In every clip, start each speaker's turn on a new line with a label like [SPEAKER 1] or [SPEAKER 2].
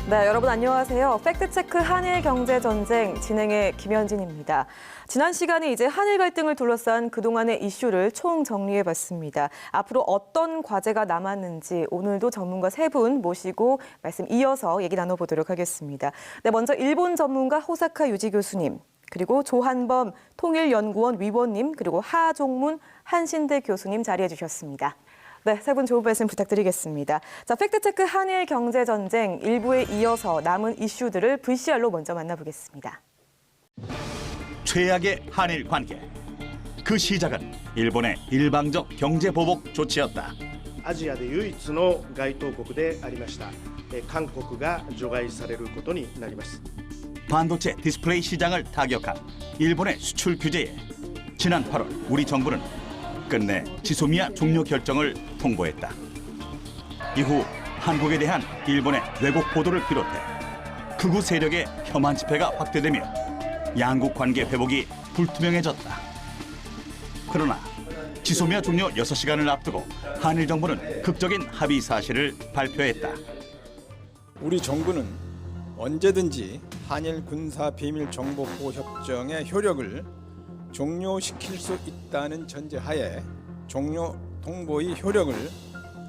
[SPEAKER 1] 네, 여러분 안녕하세요. 팩트체크 한일 경제전쟁 진행의 김현진입니다. 지난 시간에 이제 한일 갈등을 둘러싼 그동안의 이슈를 총정리해봤습니다. 앞으로 어떤 과제가 남았는지 오늘도 전문가 세 분 모시고 말씀 이어서 얘기 나눠보도록 하겠습니다. 네, 먼저 일본 전문가 호사카 유지 교수님, 그리고 조한범 통일연구원 위원님, 그리고 하종문 한신대 교수님 자리해 주셨습니다. 네, 세 분 좋은 말씀 부탁드리겠습니다. 자, 팩트체크 한일 경제전쟁 1부에 이어서 남은 이슈들을 VCR로 먼저 만나보겠습니다.
[SPEAKER 2] 최악의 한일 관계. 그 시작은 일본의 일방적 경제 보복 조치였다.
[SPEAKER 3] アジアで唯一の該当国でありました。韓国が除外されることになります。
[SPEAKER 2] 반도체 디스플레이 시장을 타격한 일본의 수출 규제에 지난 8월 우리 정부는 끝내 지소미아 종료 결정을 통보했다. 이후 한국에 대한 일본의 왜곡 보도를 비롯해 극우 세력의 혐한 집회가 확대되며 양국 관계 회복이 불투명해졌다. 그러나 지소미아 종료 6시간을 앞두고 한일 정부는 극적인 합의 사실을 발표했다.
[SPEAKER 4] 우리 정부는 언제든지 한일 군사 비밀 정보 보호 협정의 효력을 종료시킬 수 있다는 전제하에 종료 통보의 효력을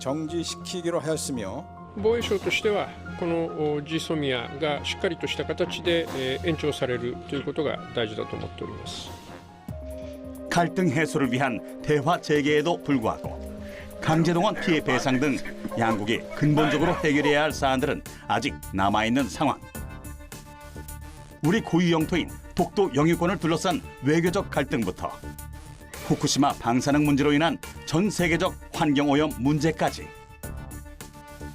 [SPEAKER 4] 정지시키기로 하였으며
[SPEAKER 5] 防衛省としてはこの GSOMIA がしっかりとした形で延長されるということが大事だと思っております。
[SPEAKER 2] 갈등 해소를 위한 대화 재개에도 불구하고 강제동원 피해 배상 등 양국이 근본적으로 해결해야 할 사안들은 아직 남아있는 상황. 우리 고유 영토인 독도 영유권을 둘러싼 외교적 갈등부터 후쿠시마 방사능 문제로 인한 전 세계적 환경오염 문제까지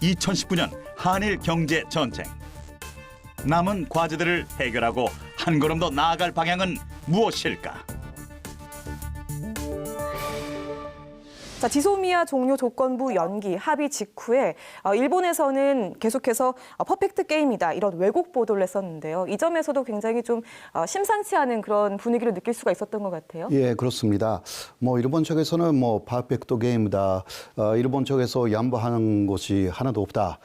[SPEAKER 2] 2019년 한일 경제 전쟁. 남은 과제들을 해결하고 한 걸음 더 나아갈 방향은 무엇일까?
[SPEAKER 1] 자, 지소미아 종료 조건부 연기 합의 직후에 일본에서는 계속해서 퍼펙트 게임이다 이런 왜곡 보도를 했었는데요. 이 점에서도 굉장히 좀 심상치 않은 그런 분위기를 느낄 수가 있었던 것 같아요.
[SPEAKER 6] 예, 그렇습니다. 일본 쪽에서는 퍼펙트 게임이다. 일본 쪽에서 양보하는 것이 하나도 없다.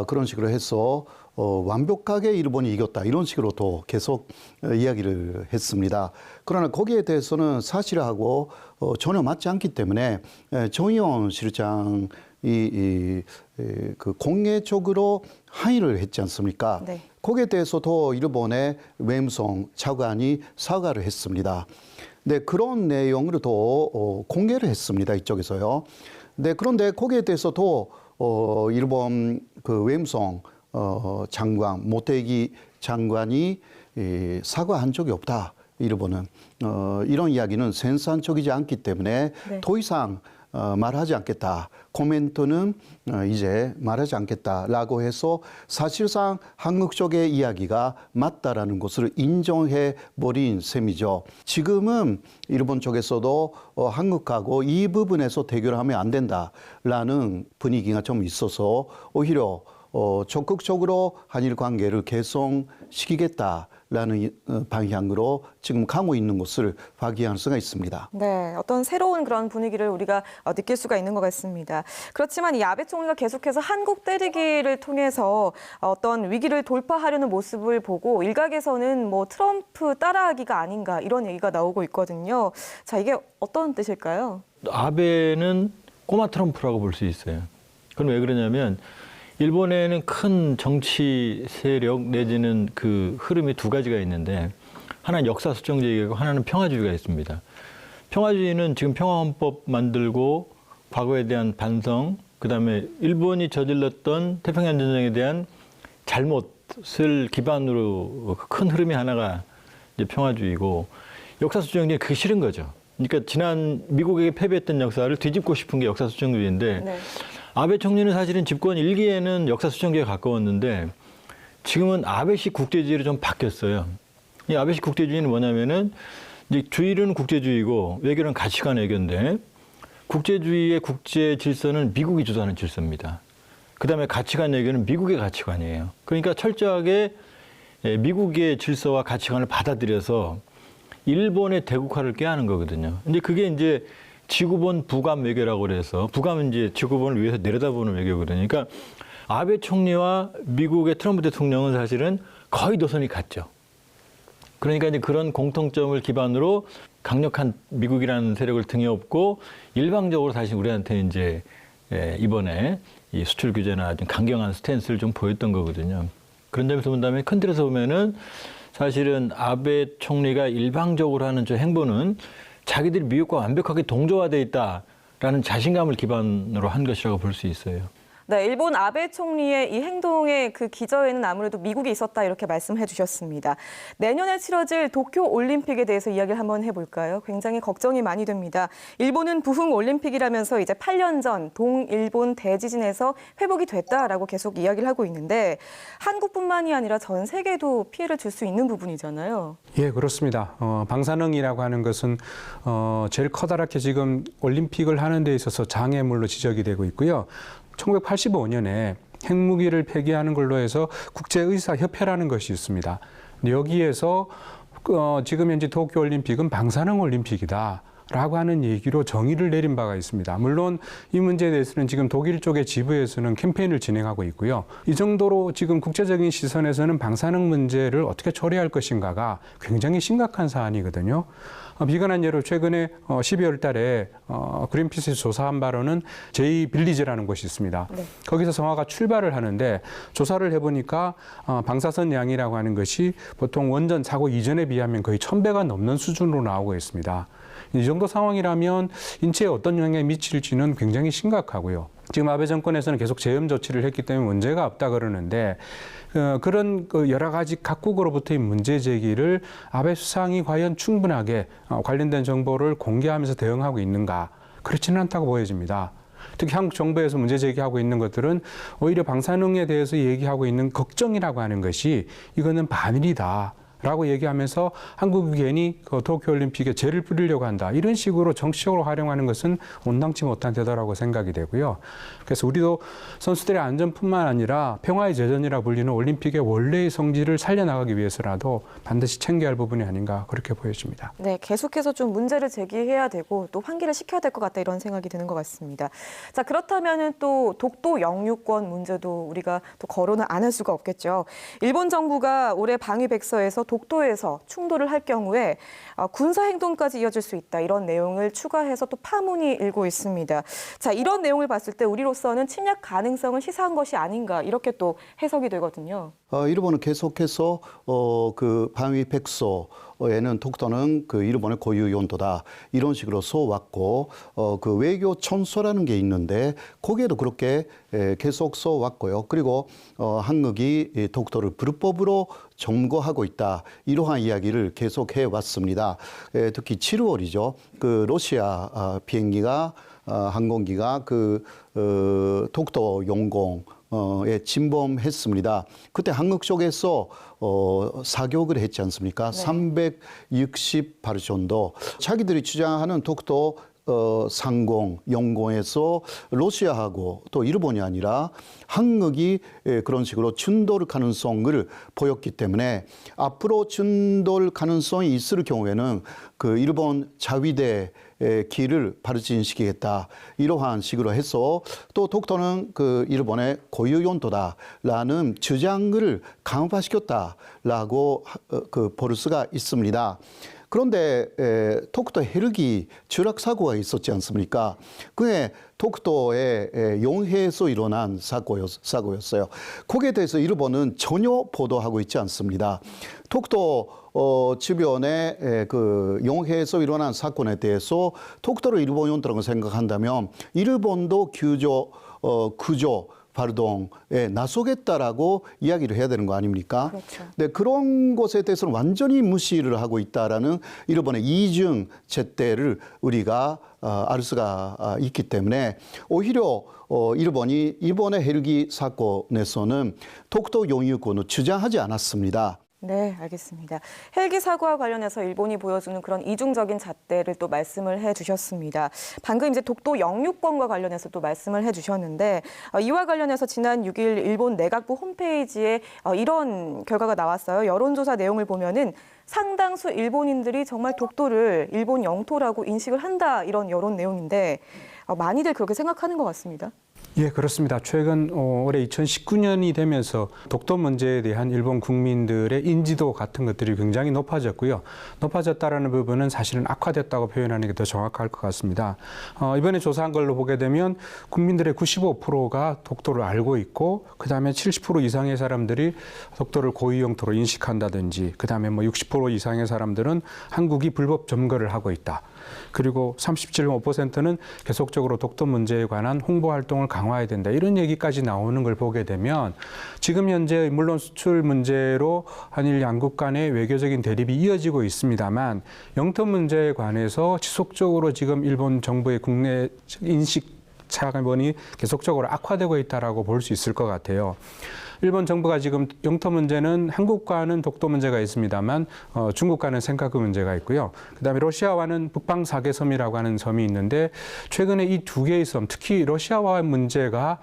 [SPEAKER 6] 그런 식으로 해서 완벽하게 일본이 이겼다. 이런 식으로 또 계속 이야기를 했습니다. 그러나 거기에 대해서는 사실하고 전혀 맞지 않기 때문에 정의원 실장이 그 공개적으로 항의를 했지 않습니까?
[SPEAKER 1] 네.
[SPEAKER 6] 거기에 대해서도 일본의 외무성 차관이 사과를 했습니다. 네, 그런 내용으로도 공개를 했습니다. 이쪽에서요. 네, 그런데 거기에 대해서도 일본 그 외무성 장관, 모테기 장관이 사과한 적이 없다. 일본은 이런 이야기는 생산적이지 않기 때문에
[SPEAKER 1] 네.
[SPEAKER 6] 더 이상 말하지 않겠다. 코멘트는 이제 말하지 않겠다라고 해서 사실상 한국 쪽의 이야기가 맞다라는 것을 인정해 버린 셈이죠. 지금은 일본 쪽에서도 한국하고 이 부분에서 대결하면 안 된다라는 분위기가 좀 있어서 오히려 적극적으로 한일 관계를 개선시키겠다라는 방향으로 지금 가고 있는 것을 확인할 수가 있습니다.
[SPEAKER 1] 네, 어떤 새로운 그런 분위기를 우리가 느낄 수가 있는 것 같습니다. 그렇지만 이 아베 총리가 계속해서 한국 때리기를 통해서 어떤 위기를 돌파하려는 모습을 보고 일각에서는 트럼프 따라하기가 아닌가 이런 얘기가 나오고 있거든요. 자, 이게 어떤 뜻일까요?
[SPEAKER 7] 아베는 꼬마 트럼프라고 볼 수 있어요. 그건 왜 그러냐면 일본에는 큰 정치 세력 내지는 그 흐름이 두 가지가 있는데 하나는 역사 수정주의고 하나는 평화주의가 있습니다. 평화주의는 지금 평화헌법 만들고 과거에 대한 반성, 그다음에 일본이 저질렀던 태평양 전쟁에 대한 잘못을 기반으로 큰 흐름이 하나가 이제 평화주의고 역사 수정주의는 그게 싫은 거죠. 그러니까 지난 미국에게 패배했던 역사를 뒤집고 싶은 게 역사 수정주의인데
[SPEAKER 1] 네.
[SPEAKER 7] 아베 총리는 사실은 집권 1기에는 역사 수정주의에 가까웠는데 지금은 아베식 국제주의로 좀 바뀌었어요. 이 아베식 국제주의는 뭐냐면은 이제 주의는 국제주의고 외교는 가치관 외교인데 국제주의의 국제 질서는 미국이 주도하는 질서입니다. 그다음에 가치관 외교는 미국의 가치관이에요. 그러니까 철저하게 미국의 질서와 가치관을 받아들여서 일본의 대국화를 꾀하는 거거든요. 근데 그게 이제 지구본 부감 외교라고 그래서 부감은 이제 지구본을 위해서 내려다보는 외교거든요. 그러니까 아베 총리와 미국의 트럼프 대통령은 사실은 거의 노선이 같죠. 그러니까 이제 그런 공통점을 기반으로 강력한 미국이라는 세력을 등에 업고 일방적으로 사실 우리한테 이제 이번에 이 수출 규제나 좀 강경한 스탠스를 좀 보였던 거거든요. 그런 점에서 본다면 큰 틀에서 보면은 사실은 아베 총리가 일방적으로 하는 저 행보는 자기들이 미국과 완벽하게 동조화돼 있다라는 자신감을 기반으로 한 것이라고 볼 수 있어요.
[SPEAKER 1] 네, 일본 아베 총리의 이 행동의 그 기저에는 아무래도 미국이 있었다 이렇게 말씀해 주셨습니다. 내년에 치러질 도쿄 올림픽에 대해서 이야기를 한번 해볼까요? 굉장히 걱정이 많이 됩니다. 일본은 부흥 올림픽이라면서 이제 8년 전 동일본 대지진에서 회복이 됐다라고 계속 이야기를 하고 있는데 한국뿐만이 아니라 전 세계도 피해를 줄 수 있는 부분이잖아요.
[SPEAKER 8] 예, 그렇습니다. 방사능이라고 하는 것은 제일 커다랗게 지금 올림픽을 하는 데 있어서 장애물로 지적이 되고 있고요. 1985년에 핵무기를 폐기하는 걸로 해서 국제의사협회라는 것이 있습니다. 여기에서 지금 현재 도쿄올림픽은 방사능 올림픽이다. 라고 하는 얘기로 정의를 내린 바가 있습니다. 물론 이 문제에 대해서는 지금 독일 쪽의 지부에서는 캠페인을 진행하고 있고요. 이 정도로 지금 국제적인 시선에서는 방사능 문제를 어떻게 처리할 것인가가 굉장히 심각한 사안이거든요. 비관한 예로 최근에 12월 달에 그린피스에서 조사한 바로는 제이빌리지라는 곳이 있습니다. 네. 거기서 성화가 출발을 하는데 조사를 해보니까 방사선 양이라고 하는 것이 보통 원전 사고 이전에 비하면 거의 1000배가 넘는 수준으로 나오고 있습니다. 이 정도 상황이라면 인체에 어떤 영향이 미칠지는 굉장히 심각하고요. 지금 아베 정권에서는 계속 제염 조치를 했기 때문에 문제가 없다 그러는데 그런 여러 가지 각국으로부터의 문제 제기를 아베 수상이 과연 충분하게 관련된 정보를 공개하면서 대응하고 있는가? 그렇지는 않다고 보여집니다. 특히 한국 정부에서 문제 제기하고 있는 것들은 오히려 방사능에 대해서 얘기하고 있는 걱정이라고 하는 것이 이거는 반일이다. 라고 얘기하면서 한국이 괜히 도쿄올림픽에 죄를 뿌리려고 한다. 이런 식으로 정치적으로 활용하는 것은 온당치 못한 태도라고 생각이 되고요. 그래서 우리도 선수들의 안전뿐만 아니라 평화의 제전이라 불리는 올림픽의 원래의 성질을 살려나가기 위해서라도 반드시 챙겨야 할 부분이 아닌가 그렇게 보여집니다.
[SPEAKER 1] 네, 계속해서 좀 문제를 제기해야 되고 또 환기를 시켜야 될 것 같다 이런 생각이 드는 것 같습니다. 자, 그렇다면은 또 독도 영유권 문제도 우리가 또 거론을 안 할 수가 없겠죠. 일본 정부가 올해 방위백서에서 독도에서 충돌을 할 경우에 군사 행동까지 이어질 수 있다. 이런 내용을 추가해서 또 파문이 일고 있습니다. 자, 이런 내용을 봤을 때 우리로서는 침략 가능성을 시사한 것이 아닌가 이렇게 또 해석이 되거든요.
[SPEAKER 6] 일본은 계속해서 그 방위백서에는 독도는 그 일본의 고유 영토다 이런 식으로 써왔고 그 외교 천서라는 게 있는데 거기에도 그렇게 계속 써왔고요. 그리고 한국이 독도를 불법으로 점거하고 있다 이러한 이야기를 계속 해왔습니다. 특히 7월이죠. 그 러시아 비행기가 항공기가 그 독도 영공 에 침범했습니다. 그때 한국 쪽에서 사격을 했지 않습니까? 네. 360발 정도. 자기들이 주장하는 독도 상공, 영공에서 러시아하고 또 일본이 아니라 한국이 그런 식으로 충돌 가능성을 보였기 때문에 앞으로 충돌 가능성이 있을 경우에는 그 일본 자위대 길을 발진시키겠다 이러한 식으로 해서 또 독도는 그 일본의 고유 영토다라는 주장을 강화시켰다라고 볼 수가 있습니다. 그런데 독도 헬기 추락 사고가 있었지 않습니까? 그게 독도의 용해에서 일어난 사고였어요. 거기에 대해서 일본은 전혀 보도하고 있지 않습니다. 독도 주변에 그 용해에서 일어난 사건에 대해서 독도를 일본 영토라고 생각한다면 일본도 구조 발동에 나서겠다라고 이야기를 해야 되는 거 아닙니까?
[SPEAKER 1] 그렇죠.
[SPEAKER 6] 네, 그런 것에 대해서는 완전히 무시를 하고 있다라는 일본의 이중 잣대를 우리가 알 수가 있기 때문에 오히려 일본이 이번에 헬기 사건에서는 독도 영유권을 주장하지 않았습니다.
[SPEAKER 1] 네, 알겠습니다. 헬기 사고와 관련해서 일본이 보여주는 그런 이중적인 잣대를 또 말씀을 해주셨습니다. 방금 이제 독도 영유권과 관련해서 또 말씀을 해주셨는데 이와 관련해서 지난 6일 일본 내각부 홈페이지에 이런 결과가 나왔어요. 여론조사 내용을 보면은 상당수 일본인들이 정말 독도를 일본 영토라고 인식을 한다 이런 여론 내용인데 많이들 그렇게 생각하는 것 같습니다.
[SPEAKER 8] 예, 그렇습니다. 최근 올해 2019년이 되면서 독도 문제에 대한 일본 국민들의 인지도 같은 것들이 굉장히 높아졌고요. 높아졌다라는 부분은 사실은 악화됐다고 표현하는 게 더 정확할 것 같습니다. 이번에 조사한 걸로 보게 되면 국민들의 95%가 독도를 알고 있고, 그다음에 70% 이상의 사람들이 독도를 고유 영토로 인식한다든지, 그다음에 뭐 60% 이상의 사람들은 한국이 불법 점거를 하고 있다. 그리고 37.5%는 계속적으로 독도 문제에 관한 홍보 활동을 강화해야 된다. 이런 얘기까지 나오는 걸 보게 되면 지금 현재 물론 수출 문제로 한일 양국 간의 외교적인 대립이 이어지고 있습니다만 영토 문제에 관해서 지속적으로 지금 일본 정부의 국내 인식 차원이 계속적으로 악화되고 있다라고 볼 수 있을 것 같아요. 일본 정부가 지금 영토 문제는 한국과는 독도 문제가 있습니다만 중국과는 센카쿠 문제가 있고요. 그다음에 러시아와는 북방 사개섬이라고 하는 섬이 있는데 최근에 이 두 개의 섬, 특히 러시아와의 문제가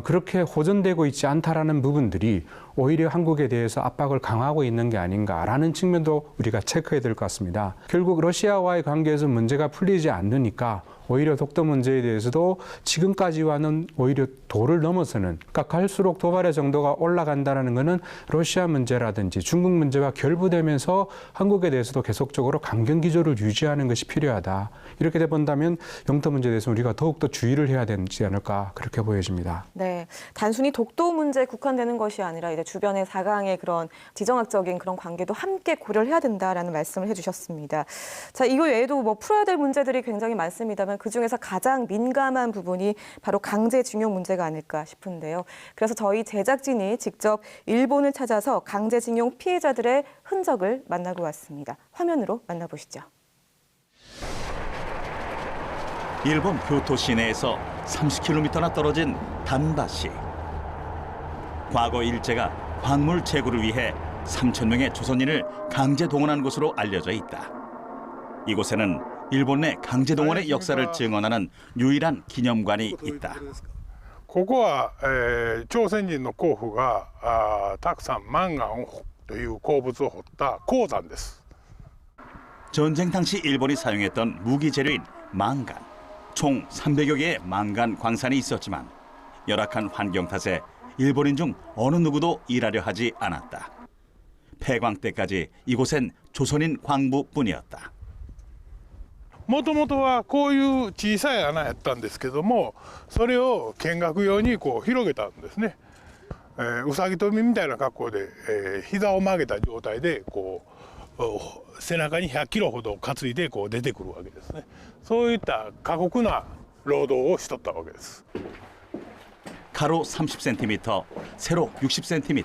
[SPEAKER 8] 그렇게 호전되고 있지 않다라는 부분들이 오히려 한국에 대해서 압박을 강화하고 있는 게 아닌가라는 측면도 우리가 체크해야 될 것 같습니다. 결국 러시아와의 관계에서 문제가 풀리지 않으니까 오히려 독도 문제에 대해서도 지금까지와는 오히려 도를 넘어서는, 그러니까 갈수록 도발의 정도가 올라간다는 것은 러시아 문제라든지 중국 문제와 결부되면서 한국에 대해서도 계속적으로 강경 기조를 유지하는 것이 필요하다. 이렇게 돼 본다면 영토 문제에 대해서 우리가 더욱더 주의를 해야 되지 않을까, 그렇게 보여집니다.
[SPEAKER 1] 네, 단순히 독도 문제에 국한되는 것이 아니라 이제 주변의 4강의 그런 지정학적인 그런 관계도 함께 고려를 해야 된다라는 말씀을 해주셨습니다. 자, 이거 외에도 뭐 풀어야 될 문제들이 굉장히 많습니다만 그중에서 가장 민감한 부분이 바로 강제징용 문제가 아닐까 싶은데요. 그래서 저희 제작진이 직접 일본을 찾아서 강제징용 피해자들의 흔적을 만나고 왔습니다. 화면으로 만나보시죠.
[SPEAKER 2] 일본 교토 시내에서 30km나 떨어진 단바시. 과거 일제가 광물 채굴을 위해 3,000명의 조선인을 강제 동원한 곳으로 알려져 있다. 이곳에는 일본 내 강제 동원의 역사를 증언하는 유일한 기념관이 있다.
[SPEAKER 9] ここは、朝鮮人の鉱夫がたくさんマンガンという鉱物を掘った鉱山です。
[SPEAKER 2] 전쟁 당시 일본이 사용했던 무기 재료인 망간. 총 300여 개의 망간 광산이 있었지만 열악한 환경 탓에 일본인 중 어느 누구도 일하려 하지 않았다. 폐광 때까지 이곳엔 조선인 광부뿐이었다.
[SPEAKER 9] もともとはこういう小さい穴やったんですけども、それを見学用にこう広げたんですね。うさぎ跳びみたいな格好で、膝を曲げた状態でこう背中に100キロほど担いでこう出てくるわけですね。そういった過酷な労働をしとったわけです。
[SPEAKER 2] 가로 30cm, 세로 60cm.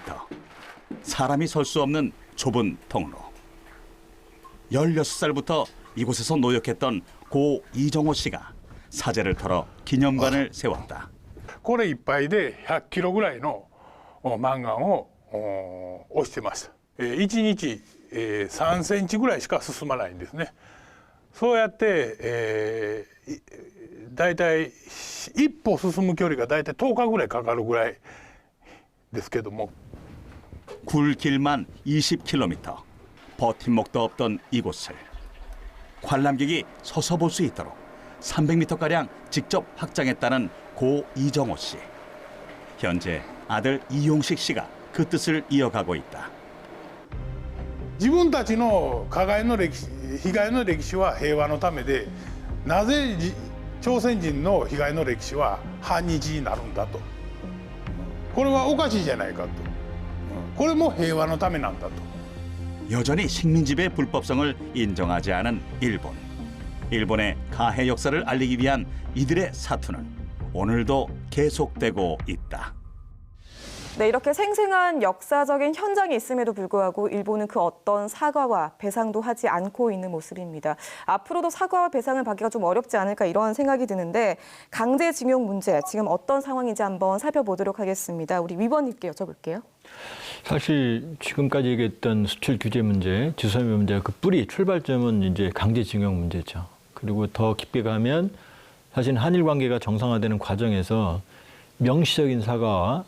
[SPEAKER 2] 사람이 설 수 없는 좁은 통로. 16살부터 이곳에서 노역했던 고 이정호 씨가 사제를 털어 기념관을 세웠다.
[SPEAKER 9] これいっぱいで100キロぐらいのマンガンを押してました。1日3センチぐらいしか進まないんですね。そうやって、だいたい一歩進む距離がだいたい10日ぐらいかかるぐらいですけども。
[SPEAKER 2] 굴길만 20km. 버팀목도 없던 이곳을 관람객이 서서 볼 수 있도록 300m가량 직접 확장했다는 고 이정호 씨. 현재 아들 이용식 씨가 그 뜻을 이어가고 있다.
[SPEAKER 9] 自分たちの加害の歴史、被害の歴史は平和のためで、なぜ朝鮮人の被害の歴史は反日になるんだと。これはおかしいじゃないかと。これも平和のためなんだと。
[SPEAKER 2] 여전히 식민지배의 불법성을 인정하지 않은 일본. 일본의 가해 역사를 알리기 위한 이들의 사투는 오늘도 계속되고 있다.
[SPEAKER 1] 네, 이렇게 생생한 역사적인 현장이 있음에도 불구하고 일본은 그 어떤 사과와 배상도 하지 않고 있는 모습입니다. 앞으로도 사과와 배상을 받기가 좀 어렵지 않을까 이런 생각이 드는데 강제징용 문제 지금 어떤 상황인지 한번 살펴보도록 하겠습니다. 우리 위원님께 여쭤볼게요.
[SPEAKER 7] 사실 지금까지 얘기했던 수출 규제 문제, 지소미 문제 그 뿌리 출발점은 이제 강제징용 문제죠. 그리고 더 깊게 가면 사실 한일 관계가 정상화되는 과정에서 명시적인 사과와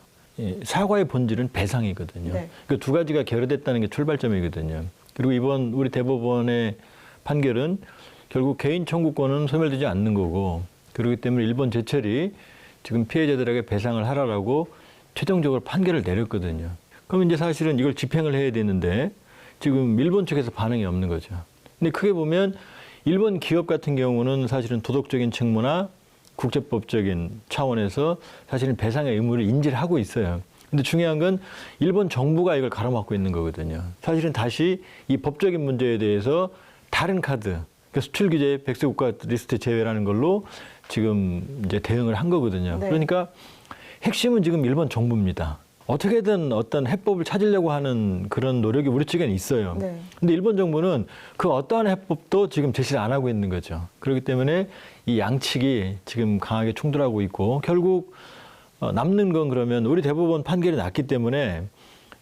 [SPEAKER 7] 사과의 본질은 배상이거든요.
[SPEAKER 1] 네.
[SPEAKER 7] 그 두 가지가 결여됐다는 게 출발점이거든요. 그리고 이번 우리 대법원의 판결은 결국 개인 청구권은 소멸되지 않는 거고, 그렇기 때문에 일본 제철이 지금 피해자들에게 배상을 하라라고 최종적으로 판결을 내렸거든요. 그럼 이제 사실은 이걸 집행을 해야 되는데 지금 일본 측에서 반응이 없는 거죠. 근데 크게 보면 일본 기업 같은 경우는 사실은 도덕적인 책무나 국제법적인 차원에서 사실은 배상의 의무를 인지를 하고 있어요. 근데 중요한 건 일본 정부가 이걸 가로막고 있는 거거든요. 사실은 다시 이 법적인 문제에 대해서 다른 카드, 그러니까 수출 규제 백세 국가 리스트 제외라는 걸로 지금 이제 대응을 한 거거든요.
[SPEAKER 1] 네.
[SPEAKER 7] 그러니까 핵심은 지금 일본 정부입니다. 어떻게든 어떤 해법을 찾으려고 하는 그런 노력이 우리 측에는 있어요.
[SPEAKER 1] 네.
[SPEAKER 7] 근데 일본 정부는 그 어떠한 해법도 지금 제시를 안 하고 있는 거죠. 그렇기 때문에 이 양측이 지금 강하게 충돌하고 있고 결국 남는 건 그러면 우리 대법원 판결이 났기 때문에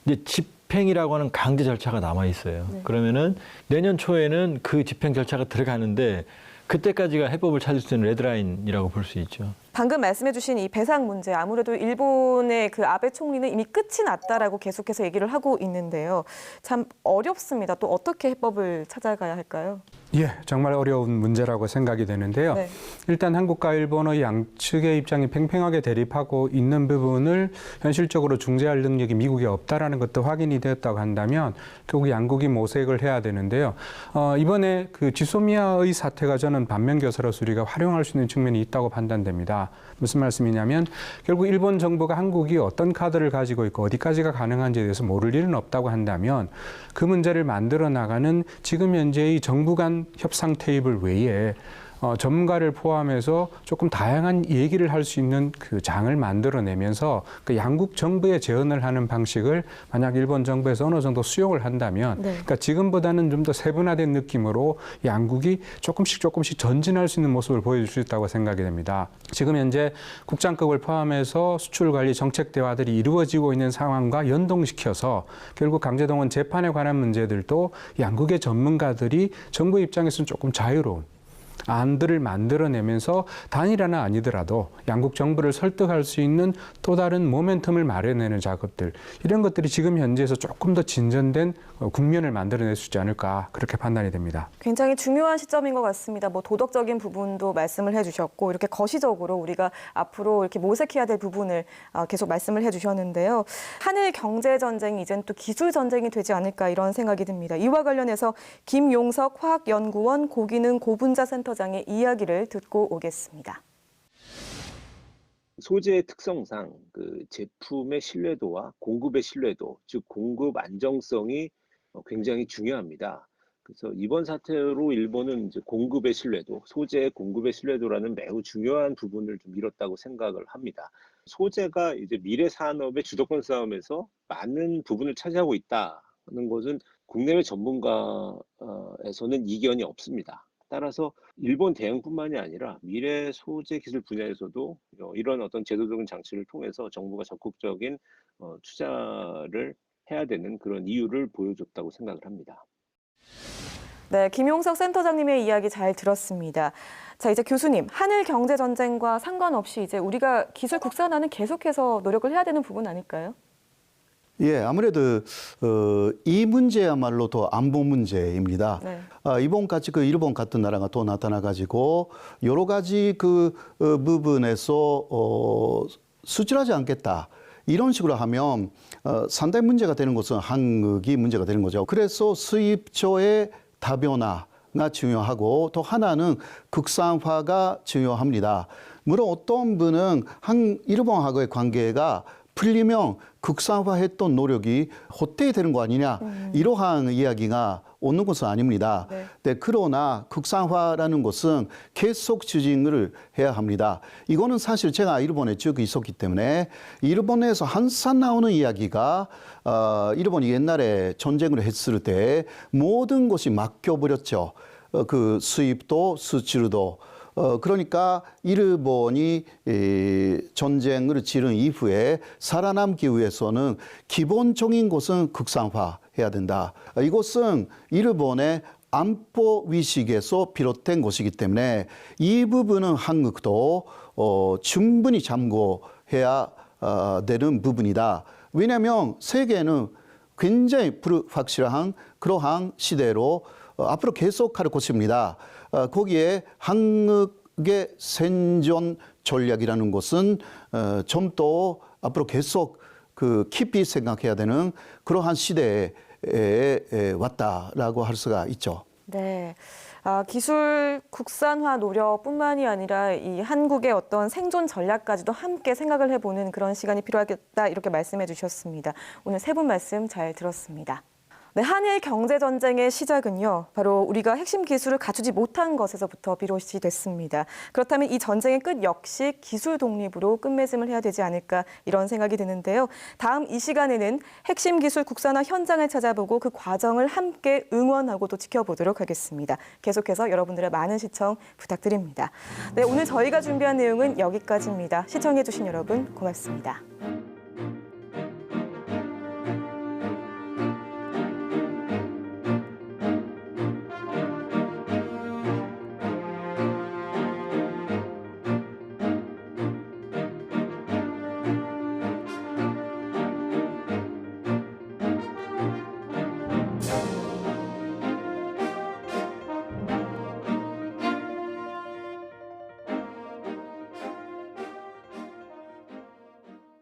[SPEAKER 7] 이제 집행이라고 하는 강제 절차가 남아 있어요.
[SPEAKER 1] 네.
[SPEAKER 7] 그러면은 내년 초에는 그 집행 절차가 들어가는데 그때까지가 해법을 찾을 수 있는 레드라인이라고 볼 수 있죠.
[SPEAKER 1] 방금 말씀해 주신 이 배상 문제, 아무래도 일본의 그 아베 총리는 이미 끝이 났다라고 계속해서 얘기를 하고 있는데요. 참 어렵습니다. 또 어떻게 해법을 찾아가야 할까요?
[SPEAKER 8] 예, 정말 어려운 문제라고 생각이 되는데요.
[SPEAKER 1] 네.
[SPEAKER 8] 일단 한국과 일본의 양측의 입장이 팽팽하게 대립하고 있는 부분을 현실적으로 중재할 능력이 미국에 없다라는 것도 확인이 되었다고 한다면 결국 양국이 모색을 해야 되는데요. 이번에 그 지소미아의 사태가 저는 반면교사로서 우리가 활용할 수 있는 측면이 있다고 판단됩니다. 무슨 말씀이냐면 결국 일본 정부가 한국이 어떤 카드를 가지고 있고 어디까지가 가능한지에 대해서 모를 일은 없다고 한다면 그 문제를 만들어 나가는 지금 현재의 정부 간 협상 테이블 외에 전문가를 포함해서 조금 다양한 얘기를 할 수 있는 그 장을 만들어내면서 그 양국 정부에 제언을 하는 방식을 만약 일본 정부에서 어느 정도 수용을 한다면
[SPEAKER 1] 네.
[SPEAKER 8] 그러니까 지금보다는 좀 더 세분화된 느낌으로 양국이 조금씩 전진할 수 있는 모습을 보여줄 수 있다고 생각이 됩니다. 지금 현재 국장급을 포함해서 수출 관리 정책 대화들이 이루어지고 있는 상황과 연동시켜서 결국 강제동원 재판에 관한 문제들도 양국의 전문가들이 정부 입장에서는 조금 자유로운 안들을 만들어내면서 단일화는 아니더라도 양국 정부를 설득할 수 있는 또 다른 모멘텀을 마련하는 작업들, 이런 것들이 지금 현재에서 조금 더 진전된 국면을 만들어낼 수 있지 않을까, 그렇게 판단이 됩니다.
[SPEAKER 1] 굉장히 중요한 시점인 것 같습니다. 뭐 도덕적인 부분도 말씀을 해주셨고 이렇게 거시적으로 우리가 앞으로 이렇게 모색해야 될 부분을 계속 말씀을 해주셨는데요. 한일 경제 전쟁이 이젠 또 기술 전쟁이 되지 않을까 이런 생각이 듭니다. 이와 관련해서 김용석 화학연구원 고기능 고분자센터장의 이야기를 듣고 오겠습니다.
[SPEAKER 10] 소재의 특성상 그 제품의 신뢰도와 공급의 신뢰도, 즉 공급 안정성이 굉장히 중요합니다. 그래서 이번 사태로 일본은 이제 공급의 신뢰도, 소재의 공급의 신뢰도라는 매우 중요한 부분을 좀 잃었다고 생각을 합니다. 소재가 이제 미래 산업의 주도권 싸움에서 많은 부분을 차지하고 있다는 것은 국내외 전문가에서는 이견이 없습니다. 따라서 일본 대응뿐만이 아니라 미래 소재 기술 분야에서도 이런 어떤 제도적인 장치를 통해서 정부가 적극적인 투자를 해야 되는 그런 이유를 보여줬다고 생각을 합니다.
[SPEAKER 1] 네, 김용석 센터장님의 이야기 잘 들었습니다. 자, 이제 교수님, 한일 경제 전쟁과 상관없이 이제 우리가 기술 국산화는 계속해서 노력을 해야 되는 부분 아닐까요?
[SPEAKER 6] 예, 아무래도 이 문제야말로 더 안보 문제입니다.
[SPEAKER 1] 네.
[SPEAKER 6] 이번같이 그 일본 같은 나라가 또 나타나가지고 여러 가지 그 부분에서 수출하지 않겠다. 이런 식으로 하면 상당히 문제가 되는 것은 한국이 문제가 되는 거죠. 그래서 수입처의 다변화가 중요하고 또 하나는 국산화가 중요합니다. 물론 어떤 분은 일본하고의 관계가 풀리면 국산화했던 노력이 헛되이 되는 거 아니냐, 이러한 이야기가 오는 것은 아닙니다.
[SPEAKER 1] 네.
[SPEAKER 6] 네, 그러나 국산화라는 것은 계속 추진을 해야 합니다. 이거는 사실 제가 일본에 쭉 있었기 때문에 일본에서 항상 나오는 이야기가 일본이 옛날에 전쟁을 했을 때 모든 것이 막혀버렸죠. 그 수입도 수출도. 그러니까 일본이 전쟁을 치른 이후에 살아남기 위해서는 기본적인 것은 국산화해야 된다. 이것은 일본의 안보 위식에서 비롯된 것이기 때문에 이 부분은 한국도 충분히 참고해야 되는 부분이다. 왜냐하면 세계는 굉장히 불확실한 그러한 시대로 앞으로 계속할 것입니다. 거기에 한국의 생존 전략이라는 것은 좀 더 앞으로 계속 그 깊이 생각해야 되는 그러한 시대에 왔다라고 할 수가 있죠.
[SPEAKER 1] 네. 기술 국산화 노력뿐만이 아니라 이 한국의 어떤 생존 전략까지도 함께 생각을 해보는 그런 시간이 필요하겠다 이렇게 말씀해 주셨습니다. 오늘 세 분 말씀 잘 들었습니다. 네, 한일 경제 전쟁의 시작은요, 바로 우리가 핵심 기술을 갖추지 못한 것에서부터 비롯이 됐습니다. 그렇다면 이 전쟁의 끝 역시 기술 독립으로 끝맺음을 해야 되지 않을까 이런 생각이 드는데요. 다음 이 시간에는 핵심 기술 국산화 현장을 찾아보고 그 과정을 함께 응원하고 또 지켜보도록 하겠습니다. 계속해서 여러분들의 많은 시청 부탁드립니다. 네, 오늘 저희가 준비한 내용은 여기까지입니다. 시청해주신 여러분 고맙습니다.